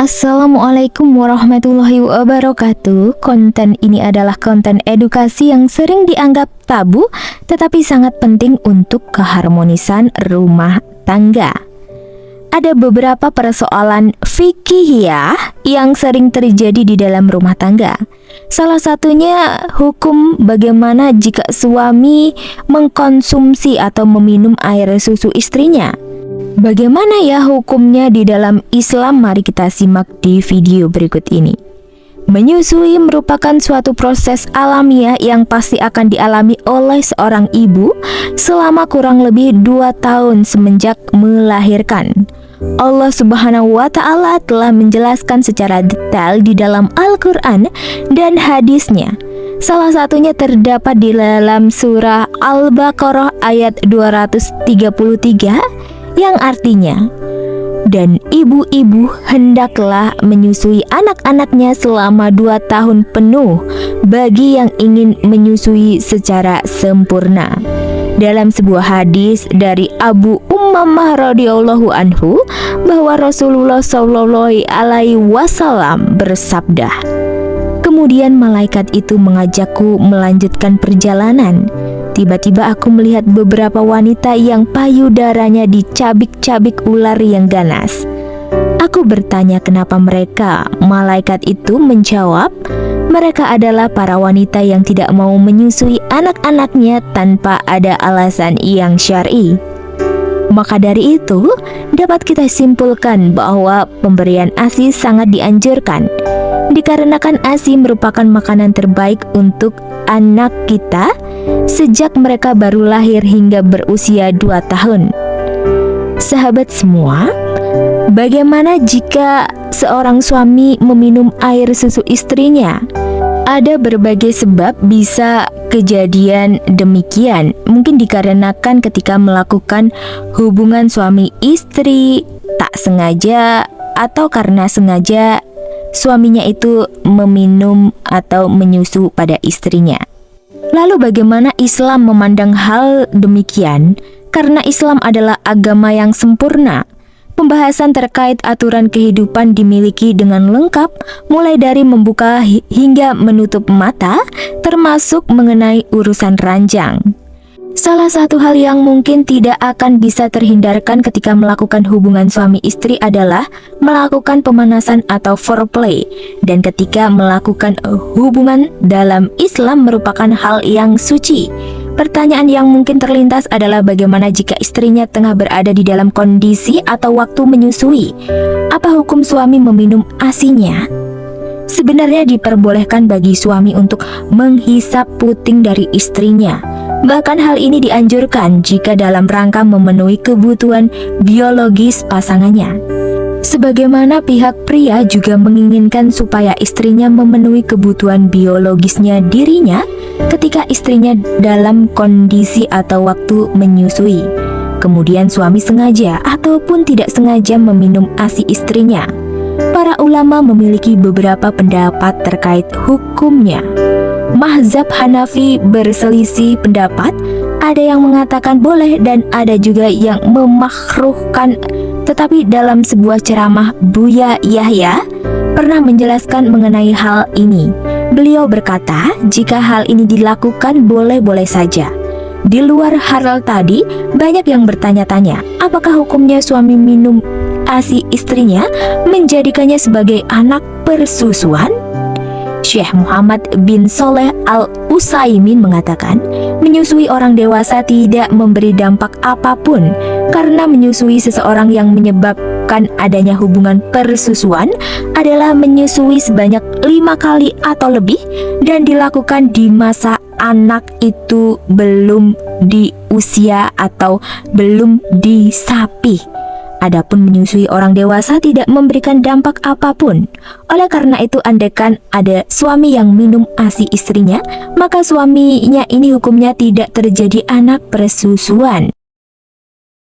Assalamualaikum warahmatullahi wabarakatuh. Konten ini adalah konten edukasi yang sering dianggap tabu, tetapi sangat penting untuk keharmonisan rumah tangga. Ada beberapa persoalan fikihiyah yang sering terjadi di dalam rumah tangga. Salah satunya hukum bagaimana jika suami mengkonsumsi atau meminum air susu istrinya. Bagaimana ya hukumnya di dalam Islam? Mari kita simak di video berikut ini. Menyusui merupakan suatu proses alamiah yang pasti akan dialami oleh seorang ibu selama kurang lebih 2 tahun semenjak melahirkan. Allah Subhanahu wa Ta'ala telah menjelaskan secara detail di dalam Al-Quran dan hadisnya. Salah satunya terdapat di dalam surah Al-Baqarah ayat 233 yang artinya, dan ibu-ibu hendaklah menyusui anak-anaknya selama 2 tahun penuh bagi yang ingin menyusui secara sempurna. Dalam sebuah hadis dari Abu Ummamah radhiyallahu anhu bahwa Rasulullah Shallallahu alaihi wasallam bersabda, kemudian malaikat itu mengajakku melanjutkan perjalanan. Tiba-tiba aku melihat beberapa wanita yang payudaranya dicabik-cabik ular yang ganas. Aku bertanya kenapa mereka. Malaikat itu menjawab, mereka adalah para wanita yang tidak mau menyusui anak-anaknya tanpa ada alasan yang syar'i. Maka dari itu, dapat kita simpulkan bahwa pemberian ASI sangat dianjurkan, dikarenakan ASI merupakan makanan terbaik untuk anak kita sejak mereka baru lahir hingga berusia 2 tahun. Sahabat semua, bagaimana jika seorang suami meminum air susu istrinya? Ada berbagai sebab bisa kejadian demikian. Mungkin dikarenakan ketika melakukan hubungan suami istri tak sengaja, atau karena sengaja suaminya itu meminum atau menyusu pada istrinya. Lalu bagaimana Islam memandang hal demikian? Karena Islam adalah agama yang sempurna. Pembahasan terkait aturan kehidupan dimiliki dengan lengkap, mulai dari membuka hingga menutup mata, termasuk mengenai urusan ranjang. Salah satu hal yang mungkin tidak akan bisa terhindarkan ketika melakukan hubungan suami istri adalah melakukan pemanasan atau foreplay. Dan ketika melakukan hubungan dalam Islam merupakan hal yang suci. Pertanyaan yang mungkin terlintas adalah bagaimana jika istrinya tengah berada di dalam kondisi atau waktu menyusui? Apa hukum suami meminum ASI-nya? Sebenarnya diperbolehkan bagi suami untuk menghisap puting dari istrinya. Bahkan hal ini dianjurkan jika dalam rangka memenuhi kebutuhan biologis pasangannya. Sebagaimana pihak pria juga menginginkan supaya istrinya memenuhi kebutuhan biologisnya dirinya ketika istrinya dalam kondisi atau waktu menyusui. Kemudian suami sengaja ataupun tidak sengaja meminum ASI istrinya. Para ulama memiliki beberapa pendapat terkait hukumnya. Mazhab Hanafi berselisih pendapat, ada yang mengatakan boleh dan ada juga yang memakruhkan. Tetapi dalam sebuah ceramah, Buya Yahya pernah menjelaskan mengenai hal ini. Beliau berkata, jika hal ini dilakukan boleh-boleh saja. Di luar hal tadi, banyak yang bertanya-tanya, apakah hukumnya suami minum ASI istrinya menjadikannya sebagai anak persusuan? Syekh Muhammad bin Shaleh Al-Utsaimin mengatakan, menyusui orang dewasa tidak memberi dampak apapun, karena menyusui seseorang yang menyebabkan adanya hubungan persusuan adalah menyusui sebanyak 5 kali atau lebih, dan dilakukan di masa anak itu belum di usia atau belum disapih. Adapun menyusui orang dewasa tidak memberikan dampak apapun. Oleh karena itu, andaikan ada suami yang minum ASI istrinya, maka suaminya ini hukumnya tidak terjadi anak persusuan.